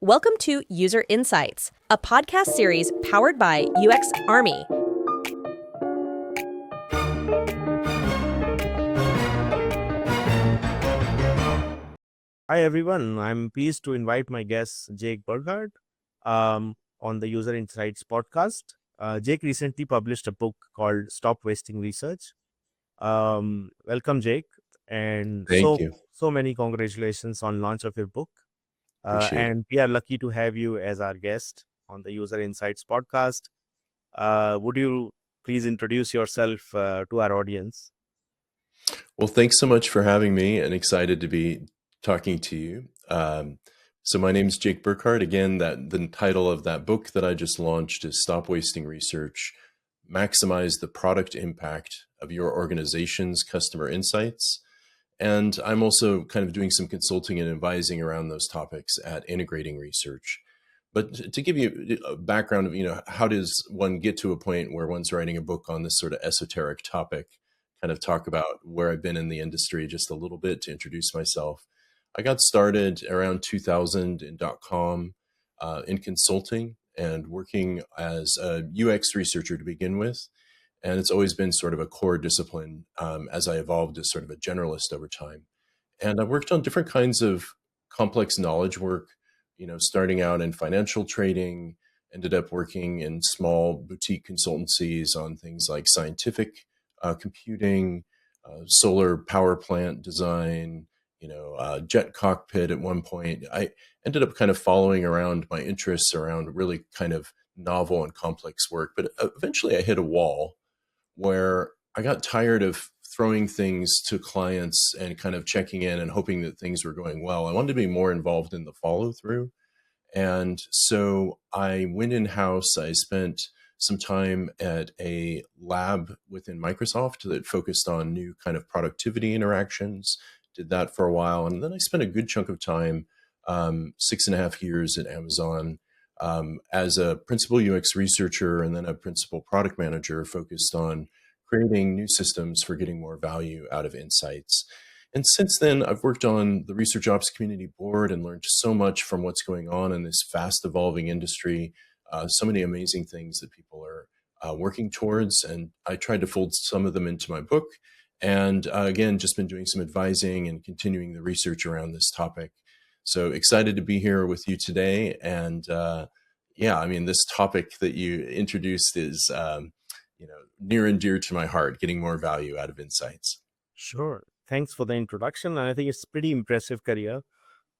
Welcome to User Insights, a podcast series powered by UXArmy. Hi everyone, I'm pleased to invite my guest Jake Burghardt on the User Insights podcast. Jake recently published a book called Stop Wasting Research. Welcome, Jake, and Thank you. so many congratulations on launch of your book. Appreciate it. And we are lucky to have you as our guest on the User Insights podcast. Would you please introduce yourself to our audience? Well, thanks so much for having me and excited to be talking to you. So my name is Jake Burkhardt. Again, the title of that book that I just launched is Stop Wasting Research, Maximize the Product Impact of Your Organization's Customer Insights. And I'm also kind of doing some consulting and advising around those topics at Integrating Research. But to give you a background of, how does one get to a point where one's writing a book on this sort of esoteric topic, kind of talk about where I've been in the industry just a little bit to introduce myself. I got started around 2000 in .com in consulting and working as a UX researcher to begin with. And it's always been sort of a core discipline as I evolved as sort of a generalist over time. And I worked on different kinds of complex knowledge work, starting out in financial trading, ended up working in small boutique consultancies on things like scientific computing, solar power plant design, jet cockpit at one point. I ended up kind of following around my interests around really kind of novel and complex work. But eventually I hit a wall where I got tired of throwing things to clients and kind of checking in and hoping that things were going well. I wanted to be more involved in the follow through. And so I went in-house. I spent some time at a lab within Microsoft that focused on new kind of productivity interactions, did that for a while. And then I spent a good chunk of time, 6.5 years at Amazon, as a principal UX researcher and then a principal product manager focused on creating new systems for getting more value out of insights. And since then, I've worked on the Research Ops Community Board and learned so much from what's going on in this fast evolving industry, so many amazing things that people are working towards. And I tried to fold some of them into my book. And again, just been doing some advising and continuing the research around this topic. So excited to be here with you today. And this topic that you introduced is, near and dear to my heart, getting more value out of insights. Sure. Thanks for the introduction. And I think it's pretty impressive career.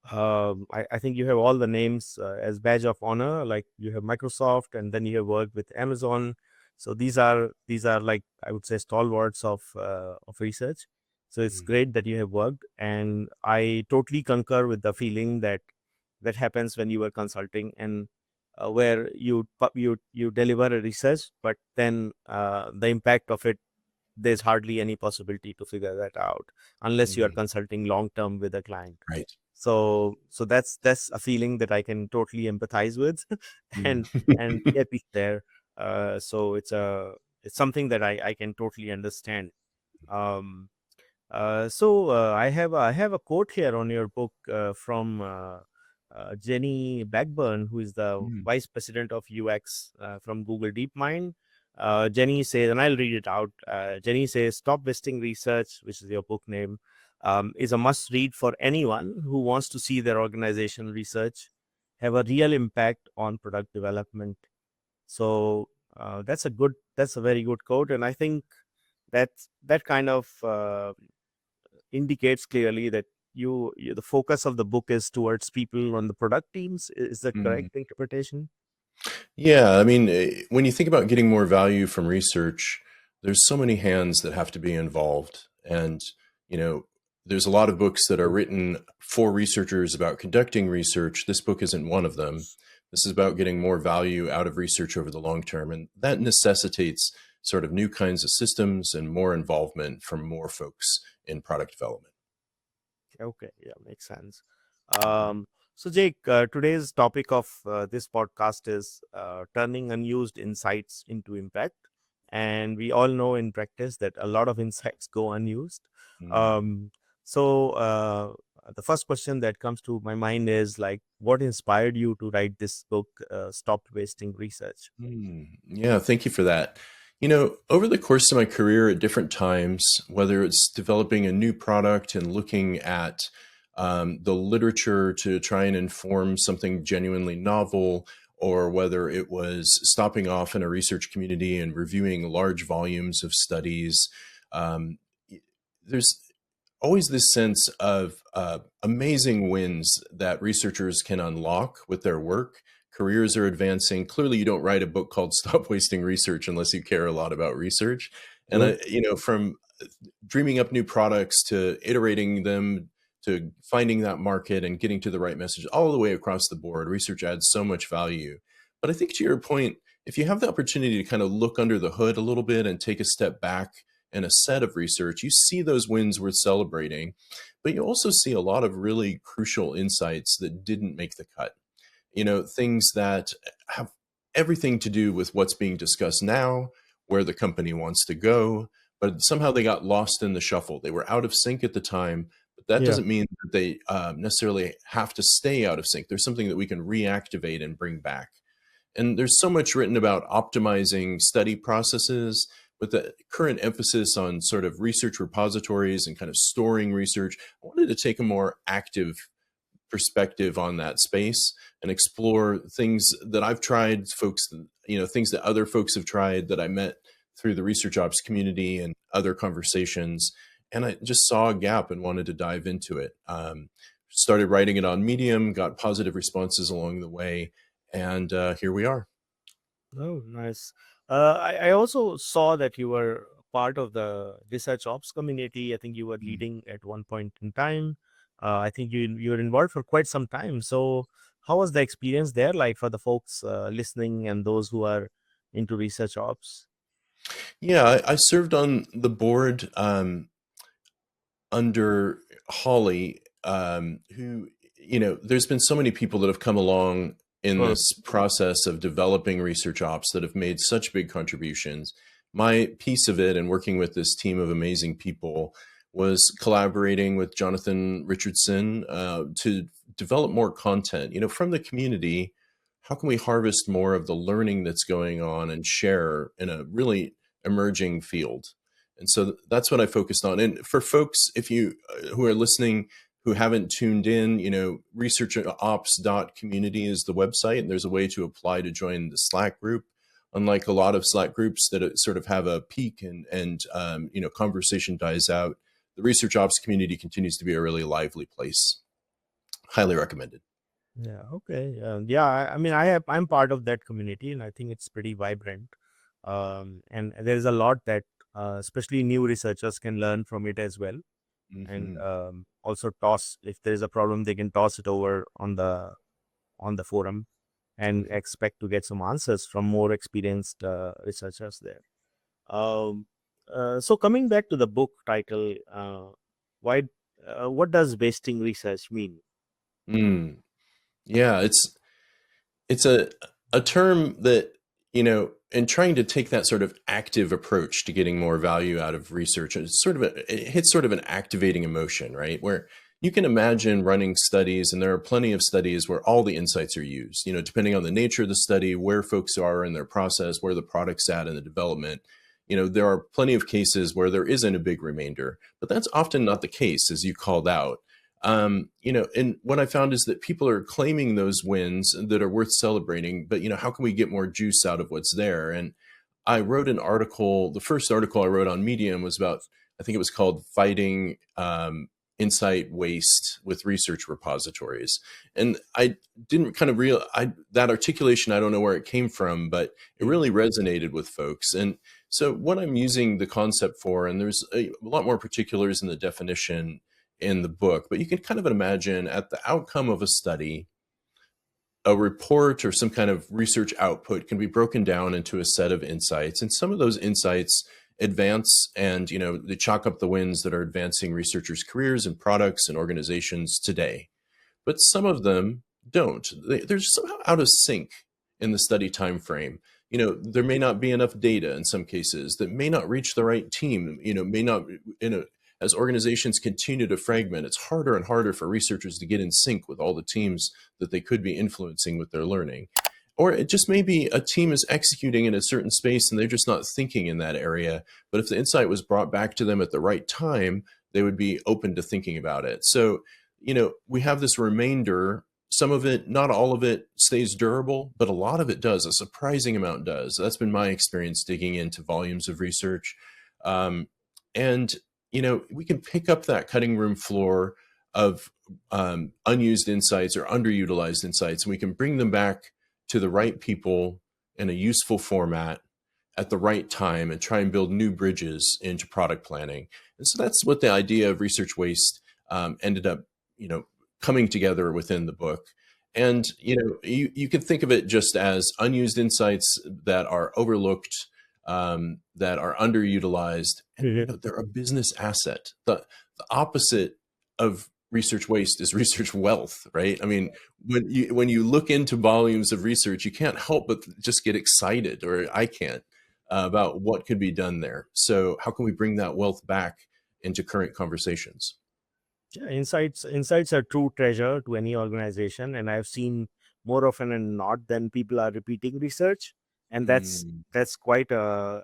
I think you have all the names as badge of honor, like you have Microsoft and then you have worked with Amazon. So these are like, I would say, stalwarts of research. So it's great that you have worked, and I totally concur with the feeling that happens when you are consulting and where you deliver a research, but then the impact of it, there's hardly any possibility to figure that out unless you are consulting long term with a client. Right. So that's a feeling that I can totally empathize with and get it there. So it's something that I can totally understand. I have a quote here on your book from Jenny Blackburn, who is the vice president of UX from Google DeepMind. Jenny says, and I'll read it out. Jenny says, "Stop Wasting Research," which is your book name, is a must read for anyone who wants to see their organizational research have a real impact on product development. So that's a very good quote. And I think that kind of indicates clearly that the focus of the book is towards people on the product teams. Is that correct interpretation? Yeah, when you think about getting more value from research, there's so many hands that have to be involved. And, there's a lot of books that are written for researchers about conducting research. This book isn't one of them. This is about getting more value out of research over the long term. And that necessitates sort of new kinds of systems and more involvement from more folks in product development. Okay, yeah, makes sense. So Jake, today's topic of this podcast is turning unused insights into impact. And we all know in practice that a lot of insights go unused. So the first question that comes to my mind is like, what inspired you to write this book, Stop Wasting Research? Yeah, thank you for that. Over the course of my career at different times, whether it's developing a new product and looking at the literature to try and inform something genuinely novel, or whether it was stopping off in a research community and reviewing large volumes of studies, um, there's always this sense of amazing wins that researchers can unlock with their work. Careers are advancing. Clearly, you don't write a book called "Stop Wasting Research" unless you care a lot about research. And Good. from dreaming up new products to iterating them to finding that market and getting to the right message, all the way across the board, research adds so much value. But I think to your point, if you have the opportunity to kind of look under the hood a little bit and take a step back in a set of research, you see those wins worth celebrating, but you also see a lot of really crucial insights that didn't make the cut. Things that have everything to do with what's being discussed now, where the company wants to go, but somehow they got lost in the shuffle. They were out of sync at the time, but that Yeah. doesn't mean that they necessarily have to stay out of sync. There's something that we can reactivate and bring back. And there's so much written about optimizing study processes with the current emphasis on sort of research repositories and kind of storing research. I wanted to take a more active perspective on that space and explore things that I've tried, things that other folks have tried that I met through the research ops community and other conversations. And I just saw a gap and wanted to dive into it. Started writing it on Medium, got positive responses along the way, and here we are. Oh, nice. I also saw that you were part of the research ops community. I think you were leading at one point in time. I think you were involved for quite some time. So, how was the experience there like for the folks listening and those who are into research ops? Yeah, I served on the board under Holly, who, there's been so many people that have come along in Oh, this process of developing research ops that have made such big contributions. My piece of it and working with this team of amazing people was collaborating with Jonathan Richardson to develop more content, from the community. How can we harvest more of the learning that's going on and share in a really emerging field? And so that's what I focused on. And for folks, if you who are listening who haven't tuned in, researchops.community is the website, and there's a way to apply to join the Slack group. Unlike a lot of Slack groups that sort of have a peak and conversation dies out, the research ops community continues to be a really lively place. Highly recommended. yeah. Okay. Yeah. I mean, I'm part of that community, and I think it's pretty vibrant. And there is a lot that, especially new researchers, can learn from it as well. And Hmm. also toss if there is a problem, they can toss it over on the forum and expect to get some answers from more experienced researchers there. Um, so coming back to the book title, why what does wasting research mean? Mm. Yeah, it's a term that, in trying to take that sort of active approach to getting more value out of research, it's it hits sort of an activating emotion, right? Where you can imagine running studies, and there are plenty of studies where all the insights are used, depending on the nature of the study, where folks are in their process, where the product's at in the development. There are plenty of cases where there isn't a big remainder, but that's often not the case, as you called out. And what I found is that people are claiming those wins that are worth celebrating, but how can we get more juice out of what's there? And I wrote an article. The first article I wrote on Medium was about, I think it was called "Fighting Insight Waste with Research Repositories." And I didn't kind of real I that articulation. I don't know where it came from, but it Mm. really resonated with folks. And so what I'm using the concept for, and there's a lot more particulars in the definition in the book, but you can kind of imagine at the outcome of a study, a report or some kind of research output can be broken down into a set of insights. And some of those insights advance and, they chalk up the wins that are advancing researchers' careers and products and organizations today. But some of them don't. They're somehow out of sync in the study time frame. There may not be enough data in some cases that may not reach the right team, may not, as organizations continue to fragment, it's harder and harder for researchers to get in sync with all the teams that they could be influencing with their learning. Or it just may be a team is executing in a certain space and they're just not thinking in that area. But if the insight was brought back to them at the right time, they would be open to thinking about it. So, we have this remainder. Some of it, not all of it, stays durable, but a lot of it does. A surprising amount does. That's been my experience digging into volumes of research. And, we can pick up that cutting room floor of unused insights or underutilized insights, and we can bring them back to the right people in a useful format at the right time and try and build new bridges into product planning. And so that's what the idea of research waste ended up, coming together within the book. And, you can think of it just as unused insights that are overlooked, that are underutilized, and they're a business asset. The opposite of research waste is research wealth, right? I mean, when you look into volumes of research, you can't help but just get excited, or I can't, about what could be done there. So how can we bring that wealth back into current conversations? Yeah, insights are true treasure to any organization, and I've seen more often than not than people are repeating research, and Mm, that's quite a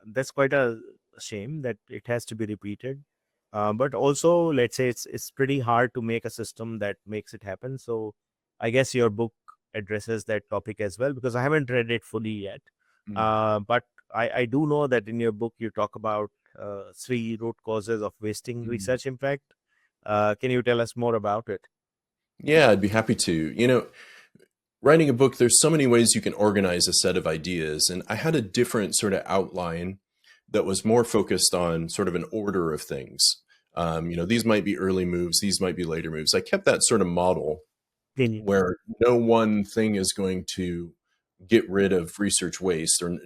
shame that it has to be repeated. But also, let's say it's pretty hard to make a system that makes it happen. So, I guess your book addresses that topic as well, because I haven't read it fully yet. mm, But I do know that in your book you talk about three root causes of wasting mm. research impact. Can you tell us more about it? Yeah, I'd be happy to. Writing a book, there's so many ways you can organize a set of ideas. And I had a different sort of outline that was more focused on sort of an order of things. These might be early moves, these might be later moves. I kept that sort of model Can where no one thing is going to get rid of research waste or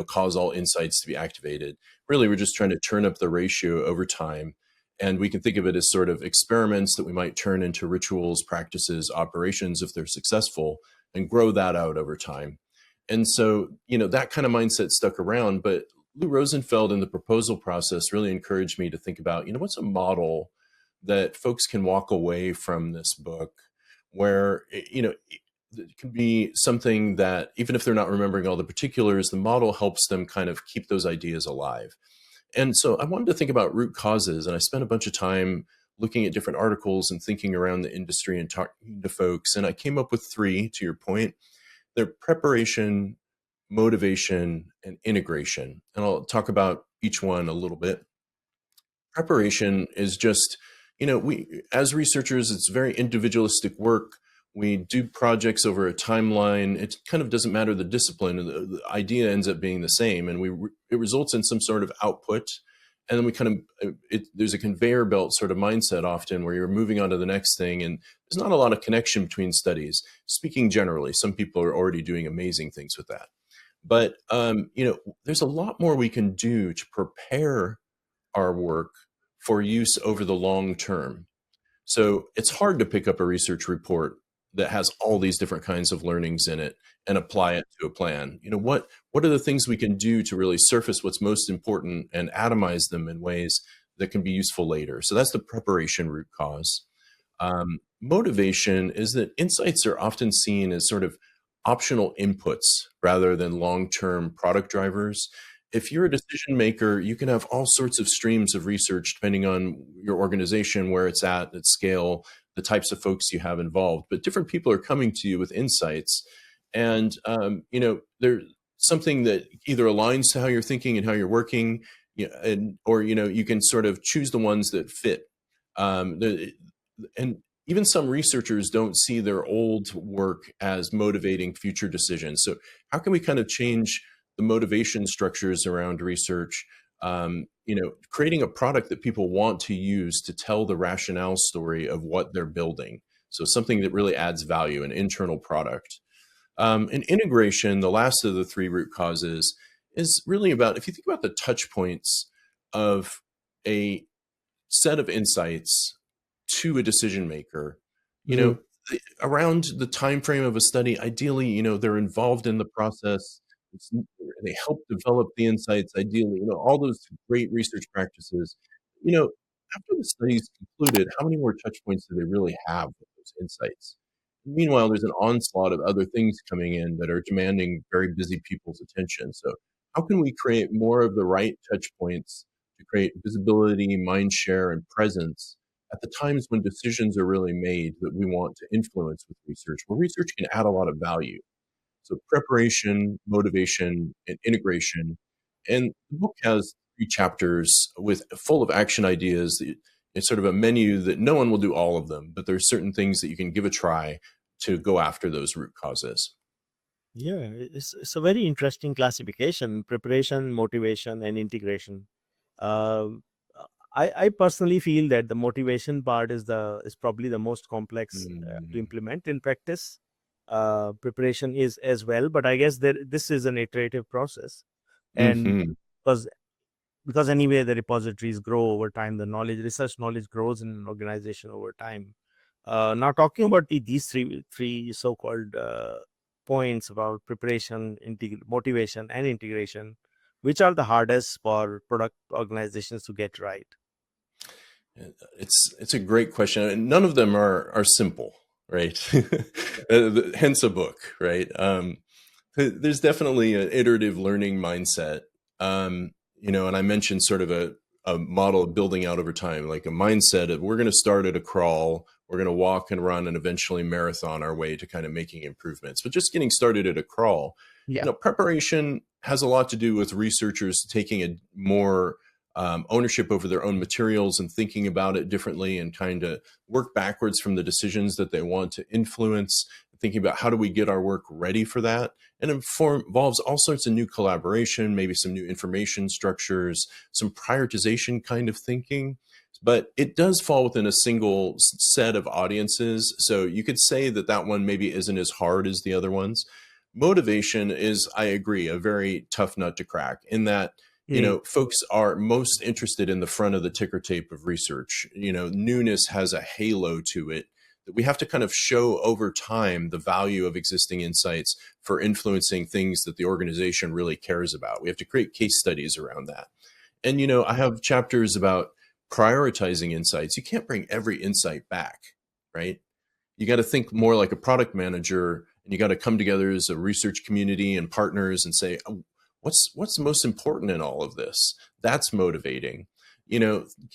cause all insights to be activated. Really, we're just trying to turn up the ratio over time, and we can think of it as sort of experiments that we might turn into rituals, practices, operations if they're successful, and grow that out over time. And so that kind of mindset stuck around. But Lou Rosenfeld in the proposal process really encouraged me to think about what's a model that folks can walk away from this book where it can be something that even if they're not remembering all the particulars, the model helps them kind of keep those ideas alive. And so I wanted to think about root causes, and I spent a bunch of time looking at different articles and thinking around the industry and talking to folks. And I came up with three, to your point. They're preparation, motivation, and integration. And I'll talk about each one a little bit. Preparation is just, we as researchers, it's very individualistic work. We do projects over a timeline. It kind of doesn't matter the discipline. The idea ends up being the same, and it results in some sort of output. And then we kind of there's a conveyor belt sort of mindset often where you're moving on to the next thing, and there's not a lot of connection between studies. Speaking generally, some people are already doing amazing things with that, but there's a lot more we can do to prepare our work for use over the long term. So it's hard to pick up a research report that has all these different kinds of learnings in it and apply it to a plan. What are the things we can do to really surface what's most important and atomize them in ways that can be useful later? So that's the preparation root cause. Motivation is that insights are often seen as sort of optional inputs rather than long-term product drivers. If you're a decision maker, you can have all sorts of streams of research depending on your organization, where it's at scale, the types of folks you have involved. But different people are coming to you with insights, and there's something that either aligns to how you're thinking and how you're working, or you can sort of choose the ones that fit. And even some researchers don't see their old work as motivating future decisions. So how can we kind of change the motivation structures around research, creating a product that people want to use to tell the rationale story of what they're building. So something that really adds value, an internal product. And integration, the last of the three root causes, is really about, if you think about the touch points of a set of insights to a decision maker, around the time frame of a study, ideally, they're involved in the process. They help develop the insights, ideally, all those great research practices. after the study's concluded, how many more touch points do they really have with those insights? Meanwhile, there's an onslaught of other things coming in that are demanding very busy people's attention. So, how can we create more of the right touch points to create visibility, mind share, and presence at the times when decisions are really made that we want to influence with research, where research can add a lot of value? So preparation, motivation, and integration. And the book has 3 chapters with full of action ideas. It's sort of a menu that no one will do all of them, but there's certain things that you can give a try to go after those root causes. Yeah, it's a very interesting classification: preparation, motivation, and integration. Um, I personally feel that the motivation part is probably the most complex to Mm. implement in practice. Preparation is as well, but I guess this is an iterative process, and Mhm. because anyway the repositories grow over time, the research knowledge grows in an organization over time. Now talking about these three so-called points about preparation, motivation, and integration, which are the hardest for product organizations to get right? It's a great question, and none of them are simple, right? Hence a book, right? There's definitely an iterative learning mindset. And I mentioned sort of a model of building out over time, like a mindset of we're going to start at a crawl, we're going to walk and run and eventually marathon our way to kind of making improvements. But just getting started at a crawl, Yeah. preparation has a lot to do with researchers taking a more ownership over their own materials and thinking about it differently and kind of work backwards from the decisions that they want to influence, thinking about how do we get our work ready for that. And it involves all sorts of new collaboration, maybe some new information structures, some prioritization kind of thinking. But it does fall within a single set of audiences. So you could say that that one maybe isn't as hard as the other ones. Motivation is, I agree, a very tough nut to crack in that folks are most interested in the front of the ticker tape of research. Newness has a halo to it that we have to kind of show over time the value of existing insights for influencing things that the organization really cares about. We have to create case studies around that. And, I have chapters about prioritizing insights. You can't bring every insight back, right? You got to think more like a product manager, and you got to come together as a research community and partners and say, "Oh, what's most important in all of this?" That's motivating.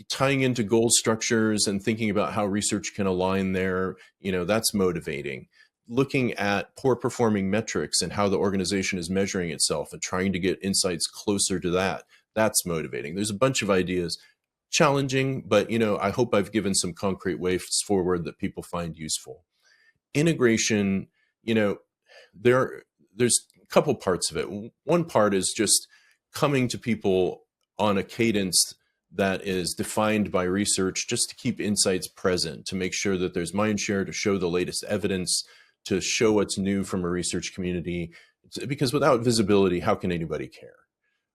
Tying into goal structures and thinking about how research can align there, that's motivating. Looking at poor performing metrics and how the organization is measuring itself and trying to get insights closer to that, that's motivating. There's a bunch of ideas, challenging, but I hope I've given some concrete ways forward that people find useful. Integration, you know, there's a couple parts of it. One part is just coming to people on a cadence that is defined by research, just to keep insights present, to make sure that there's mind share, to show the latest evidence, to show what's new from a research community. Because without visibility, how can anybody care?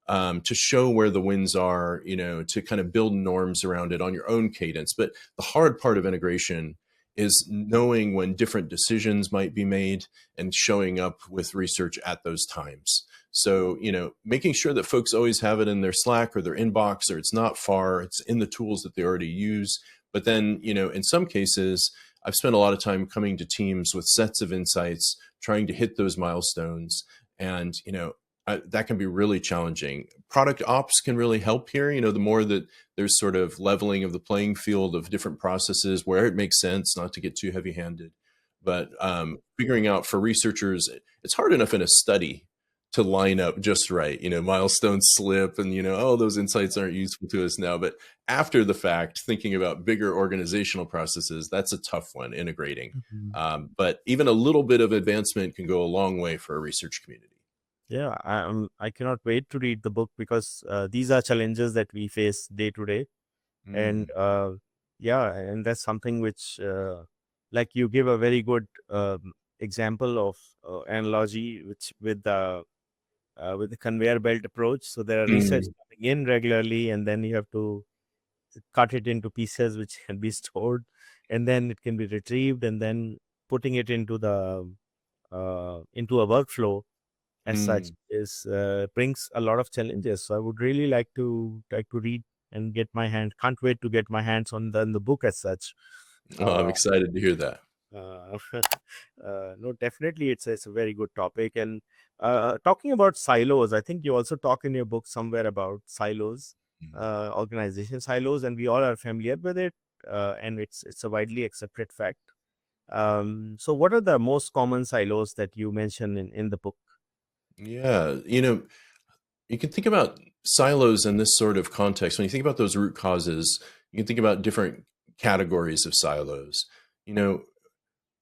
To show where the wins are, to kind of build norms around it on your own cadence. But the hard part of integration is knowing when different decisions might be made and showing up with research at those times. So, making sure that folks always have it in their Slack or their inbox, or it's not far, it's in the tools that they already use. But then, in some cases, I've spent a lot of time coming to teams with sets of insights, trying to hit those milestones. And, that can be really challenging. Product ops can really help here. The more that there's sort of leveling of the playing field of different processes where it makes sense, not to get too heavy handed. But figuring out for researchers, it's hard enough in a study to line up just right. Milestones slip and, oh, those insights aren't useful to us now. But after the fact, thinking about bigger organizational processes, that's a tough one, integrating. Mhm. But even a little bit of advancement can go a long way for a research community. Yeah, I cannot wait to read the book because these are challenges that we face day to day, and Mm. yeah, and that's something which, like you give a very good example of analogy, which with the conveyor belt approach. So there are research Mm. coming in regularly, and then you have to cut it into pieces which can be stored, and then it can be retrieved, and then putting it into a workflow as such Mm. is brings a lot of challenges. So I would really like to read and can't wait to get my hands on the book as such. Well, I'm Uh, excited to hear that. uh, no, definitely, it's a very good topic. And talking about silos, I think you also talk in your book somewhere about silos, organization silos, and we all are familiar with it, and it's a widely accepted fact. So, what are the most common silos that you mention in the book? Yeah, you can think about silos in this sort of context. When you think about those root causes, you can think about different categories of silos. You know,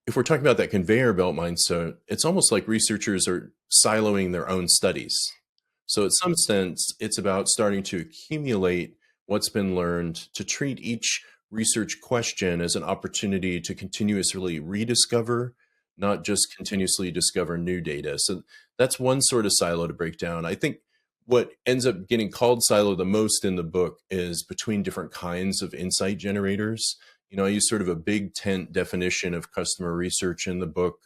if we're talking about that conveyor belt mindset, it's almost like researchers are siloing their own studies. So, in some sense, it's about starting to accumulate what's been learned, to treat each research question as an opportunity to continuously rediscover, not just continuously discover new data. So, that's one sort of silo to break down. I think what ends up getting called silo the most in the book is between different kinds of insight generators. I use sort of a big tent definition of customer research in the book.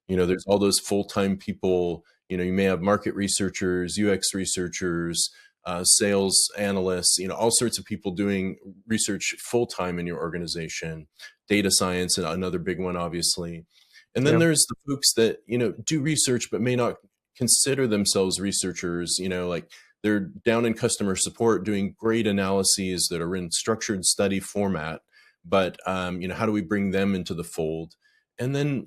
There's all those full-time people. You may have market researchers, UX researchers, sales analysts, all sorts of people doing research full-time in your organization. Data science, and another big one, obviously. And then Yeah. there's the folks that, do research but may not consider themselves researchers, like they're down in customer support doing great analyses that are in structured study format. But how do we bring them into the fold? And then,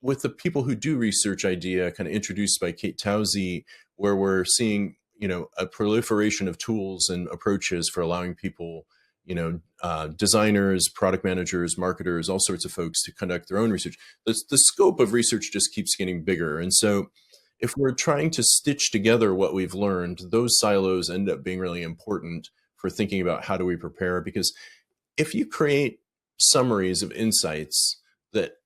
with the people who do research idea, kind of introduced by Kate Towsey, where we're seeing, a proliferation of tools and approaches for allowing people, designers, product managers, marketers, all sorts of folks to conduct their own research. The scope of research just keeps getting bigger. And so if we're trying to stitch together what we've learned, those silos end up being really important for thinking about how do we prepare. Because if you create summaries of insights that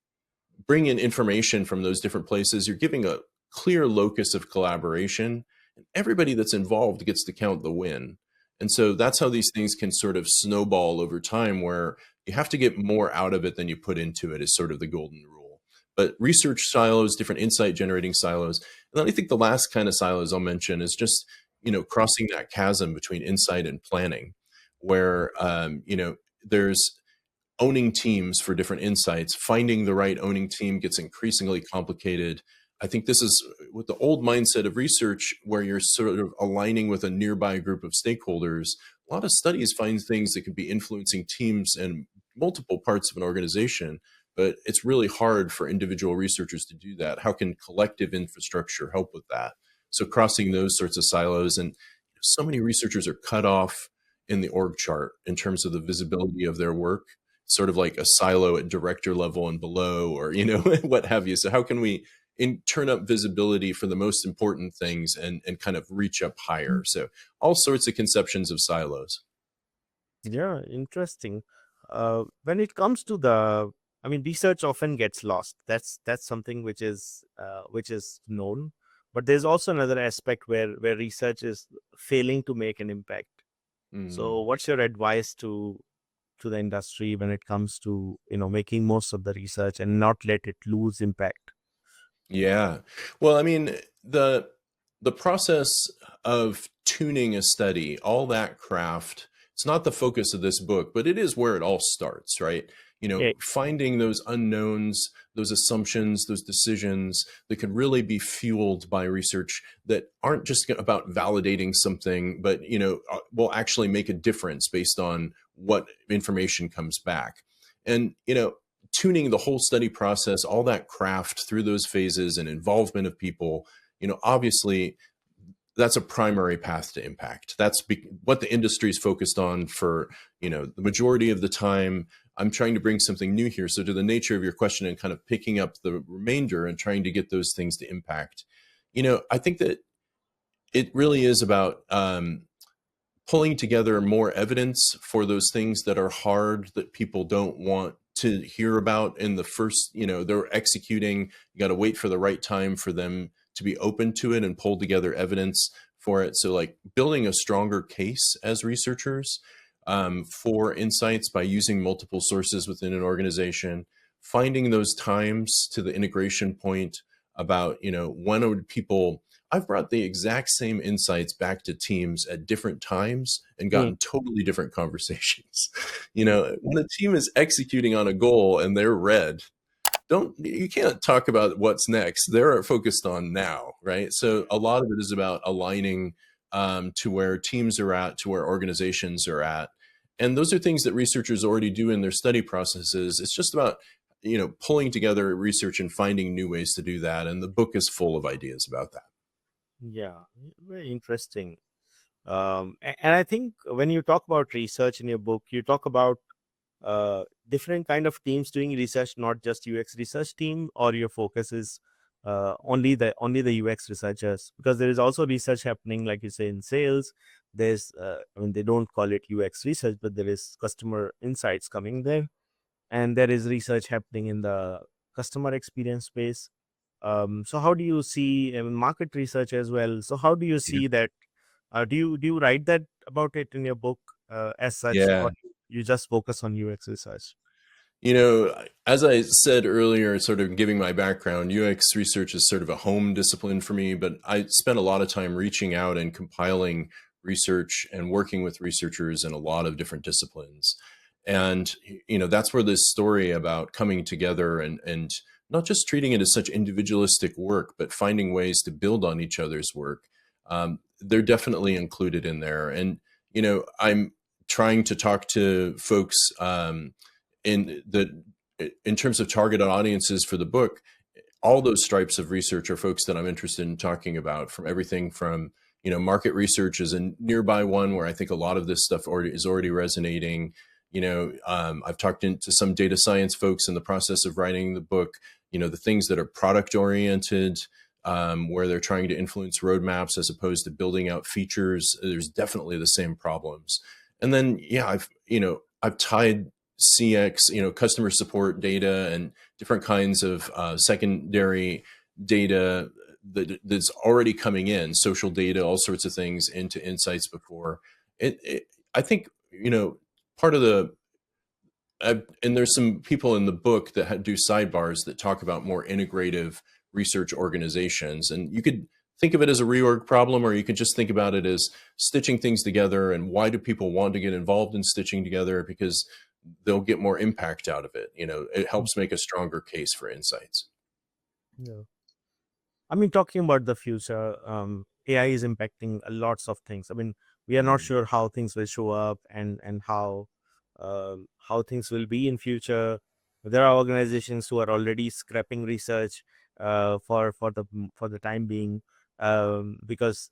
bring in information from those different places, you're giving a clear locus of collaboration, and everybody that's involved gets to count the win. And so that's how these things can sort of snowball over time, where you have to get more out of it than you put into it, is sort of the golden rule. But research silos, different insight generating silos. And then I think the last kind of silos I'll mention is just, crossing that chasm between insight and planning, where, there's owning teams for different insights. Finding the right owning team gets increasingly complicated. I think this is with the old mindset of research, where you're sort of aligning with a nearby group of stakeholders. A lot of studies find things that could be influencing teams and multiple parts of an organization, but it's really hard for individual researchers to do that. How can collective infrastructure help with that? So crossing those sorts of silos, and so many researchers are cut off in the org chart in terms of the visibility of their work, sort of like a silo at director level and below, or, what have you. So how can we turn up visibility for the most important things and kind of reach up higher? So all sorts of conceptions of silos. Yeah, interesting. When it comes to research often gets lost. That's something which is known. But there's also another aspect where research is failing to make an impact. So, Mm. what's your advice to the industry when it comes to making most of the research and not let it lose impact? Yeah. Well, I mean, the process of tuning a study, all that craft, it's not the focus of this book, but it is where it all starts, right? Yeah, Finding those unknowns, those assumptions, those decisions that could really be fueled by research that aren't just about validating something, but, will actually make a difference based on what information comes back. And, tuning the whole study process, all that craft through those phases and involvement of people, obviously that's a primary path to impact. That's what the industry is focused on for, the majority of the time. I'm trying to bring something new here. So to the nature of your question and kind of picking up the remainder and trying to get those things to impact, I think that it really is about, pulling together more evidence for those things that are hard, that people don't want to hear about in the first, they're executing. You got to wait for the right time for them to be open to it and pull together evidence for it. So like building a stronger case as researchers, for insights by using multiple sources within an organization, finding those times to the integration point about, when would people I've brought the exact same insights back to teams at different times and Mm. gotten totally different conversations. When a team is executing on a goal and they're red, you can't talk about what's next. They're focused on now, right? So a lot of it is about aligning to where teams are at, to where organizations are at. And those are things that researchers already do in their study processes. It's just about, pulling together research and finding new ways to do that. And the book is full of ideas about that. Yeah, very interesting. And I think when you talk about research in your book, you talk about different kind of teams doing research, not just UX research team, or your focus is only the UX researchers, because there is also research happening, like you say, in sales. There's they don't call it UX research, but there is customer insights coming there, and there is research happening in the customer experience space. So how do you see market research as well? So how do you see that? Do you write that about it in your book as such, Yeah. or you just focus on UX research? As I said earlier, sort of giving my background, UX research is sort of a home discipline for me, but I spent a lot of time reaching out and compiling research and working with researchers in a lot of different disciplines. And, that's where this story about coming together and not just treating it as such individualistic work, but finding ways to build on each other's work. They're definitely included in there. And, I'm trying to talk to folks, in terms of targeted audiences for the book. All those stripes of research are folks that I'm interested in talking about, from everything from, market research is a nearby one where I think a lot of this stuff is already resonating. I've talked to some data science folks in the process of writing the book, the things that are product oriented, where they're trying to influence roadmaps as opposed to building out features. There's definitely the same problems. And then, I've tied CX, customer support data and different kinds of secondary data that's already coming in, social data, all sorts of things, into insights before. I think, part of and there's some people in the book that do sidebars that talk about more integrative research organizations. And you could think of it as a reorg problem, or you could just think about it as stitching things together. And why do people want to get involved in stitching together? Because they'll get more impact out of it. It helps make a stronger case for insights. Yeah. I mean, talking about the future, AI is impacting lots of things. I mean, we are not sure how things will show up, and how things will be in future. There are organizations who are already scrapping research for the time being, because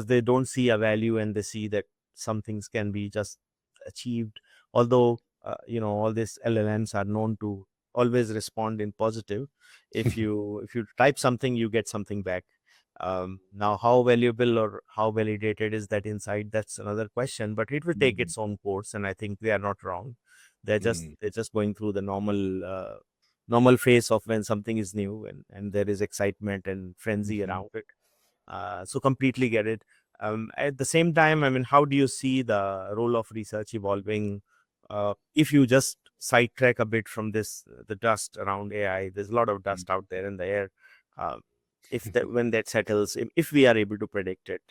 they don't see a value, and they see that some things can be just achieved. Although all these LLMs are known to always respond in positive. If you type something, you get something back. Now, how valuable or how validated is that insight? That's another question, but it will take its own course, and I think they are not wrong. They're just going through the normal phase of when something is new, and there is excitement and frenzy around it. So completely get it. At the same time, I mean, how do you see the role of research evolving? If you just sidetrack a bit from the dust around AI, there's a lot of dust out there in the air. Uh, when that settles, if we are able to predict it,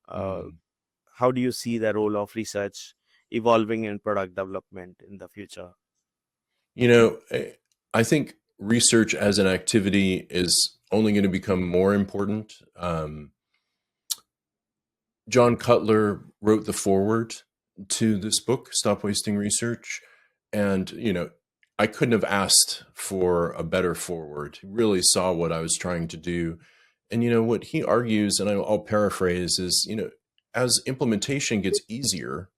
how do you see the role of research evolving in product development in the future? I think research as an activity is only going to become more important. John Cutler wrote the foreword to this book, Stop Wasting Research. And, I couldn't have asked for a better foreword. He really saw what I was trying to do. And, what he argues, and I'll paraphrase, is, as implementation gets easier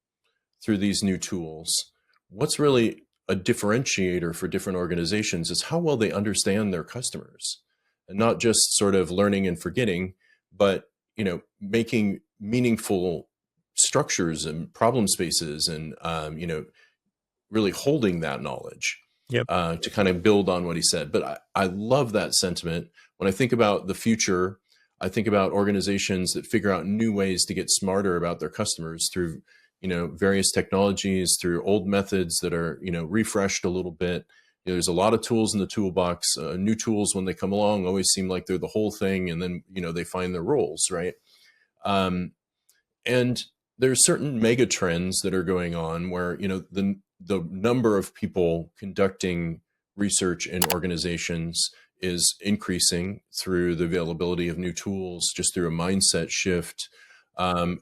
through these new tools, what's really a differentiator for different organizations is how well they understand their customers, and not just sort of learning and forgetting, but making meaningful structures and problem spaces, and really holding that knowledge Yep. to kind of build on what he said. But I love that sentiment. When I think about the future, I think about organizations that figure out new ways to get smarter about their customers through various technologies, through old methods that are refreshed a little bit. there's a lot of tools in the toolbox. New tools, when they come along, always seem like they're the whole thing, and then they find their roles, right? Um, and there's certain mega trends that are going on where the number of people conducting research in organizations is increasing through the availability of new tools, just through a mindset shift. And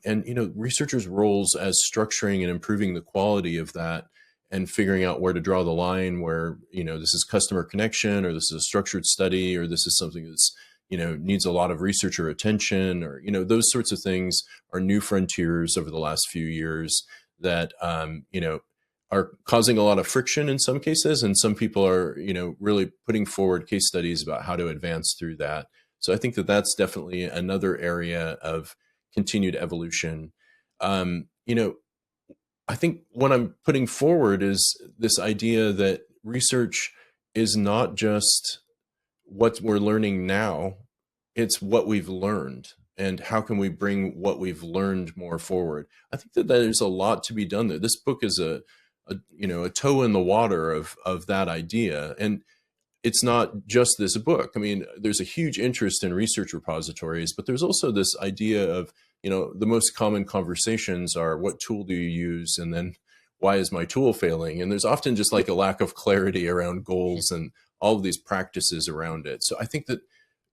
researchers' roles as structuring and improving the quality of that, and figuring out where to draw the line, where this is customer connection, or this is a structured study, or this is something that's needs a lot of researcher attention, or those sorts of things are new frontiers over the last few years that are causing a lot of friction in some cases, and some people are really putting forward case studies about how to advance through that. So I think that that's definitely another area of continued evolution. I think what I'm putting forward is this idea that research is not just what we're learning now, it's what we've learned, and how can we bring what we've learned more forward. I think that there's a lot to be done there. This book is a toe in the water of that idea. And it's not just this book. I mean, there's a huge interest in research repositories, but there's also this idea of, the most common conversations are, what tool do you use? And then, why is my tool failing? And there's often just like a lack of clarity around goals and all of these practices around it. So I think that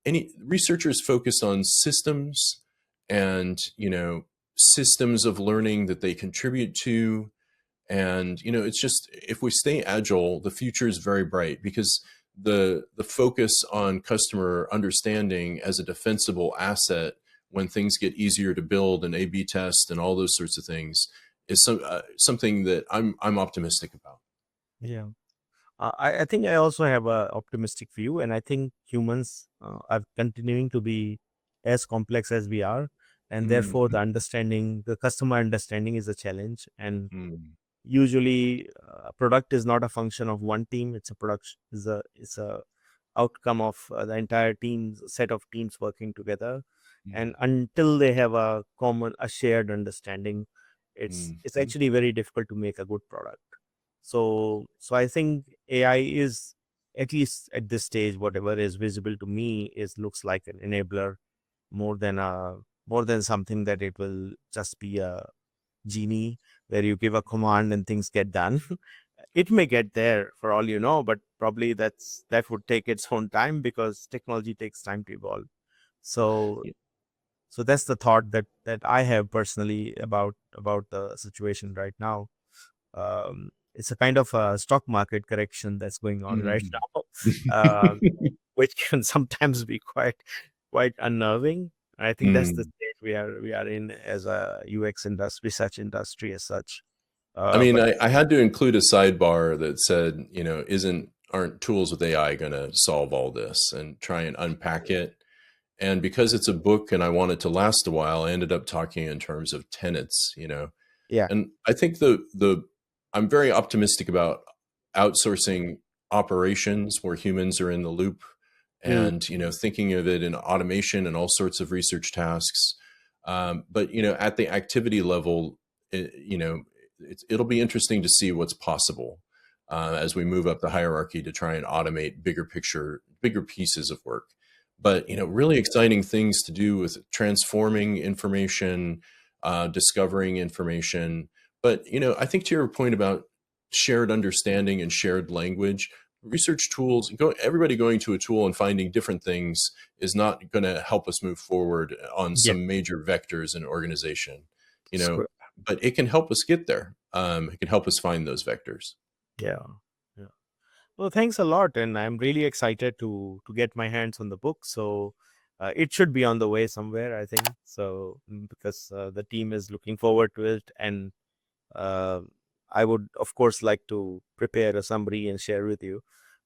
any researchers focus on systems and, systems of learning that they contribute to. And, it's just, if we stay agile, the future is very bright, because the focus on customer understanding as a defensible asset when things get easier to build and A/B test and all those sorts of things is something that I'm optimistic about. Yeah. I think I also have a optimistic view, and I think humans are continuing to be as complex as we are, and therefore the customer understanding is a challenge. And usually, a product is not a function of one team; it's a product is a outcome of the entire team's set of teams working together. And until they have a shared understanding, it's actually very difficult to make a good product. So I think AI is, at least at this stage, whatever is visible to me, looks like an enabler more than something that it will just be a genie where you give a command and things get done. It may get there for all you know, but probably that would take its own time, because technology takes time to evolve. So that's the thought that I have personally about the situation right now. It's a kind of a stock market correction that's going on right now, which can sometimes be quite unnerving. I think that's the state we are in as a UX industry, research industry as such. I mean, But I had to include a sidebar that said, aren't tools with AI going to solve all this, and try and unpack it. And because it's a book and I want it to last a while, I ended up talking in terms of tenets, yeah, And I think I'm very optimistic about outsourcing operations where humans are in the loop, mm, and thinking of it in automation and all sorts of research tasks. But at the activity level, it'll be interesting to see what's possible as we move up the hierarchy to try and automate bigger pieces of work. But really exciting things to do with transforming information, discovering information. But I think to your point about shared understanding and shared language, research tools, everybody going to a tool and finding different things is not going to help us move forward on yeah, some major vectors in an organization. you know screw- but it can help us get there. It can help us find those vectors. yeah, yeah. Well, thanks a lot, and I'm really excited to get my hands on the book. So it should be on the way somewhere, I think. So because the team is looking forward to it, and uh, I would, of course, like to prepare a summary and share with you,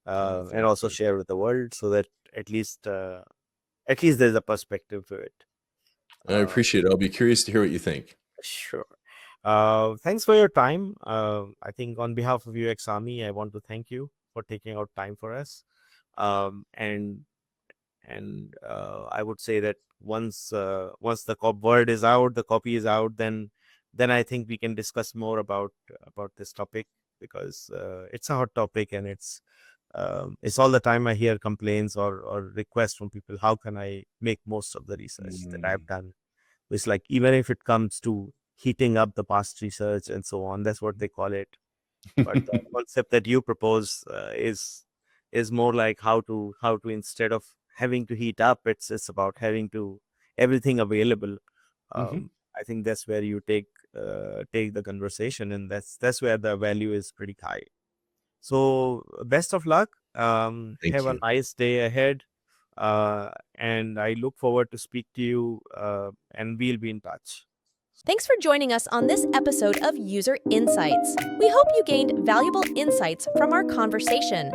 Oh, and also fantastic. share with the world, so that at least there's a perspective to it. I Uh, appreciate it. I'll be curious to hear what you think. sure. Thanks for your time. I think on behalf of UXArmy, I want to thank you for taking out time for us. And I would say that once the word is out, the copy is out, then I think we can discuss more about this topic. because it's a hot topic, and it's all the time I hear complaints or requests from people. How can I make most of the research that I've done? It's like, even if it comes to heating up the past research and so on, that's what they call it. But the concept that you propose is more like how to instead of having to heat up, it's about having to everything available. Mhm. I think that's where you take the conversation, and that's where the value is pretty high. So best of luck. Thank Have a you. nice day ahead. And I look forward to speak to you, and we'll be in touch. Thanks for joining us on this episode of User Insights. We hope you gained valuable insights from our conversation.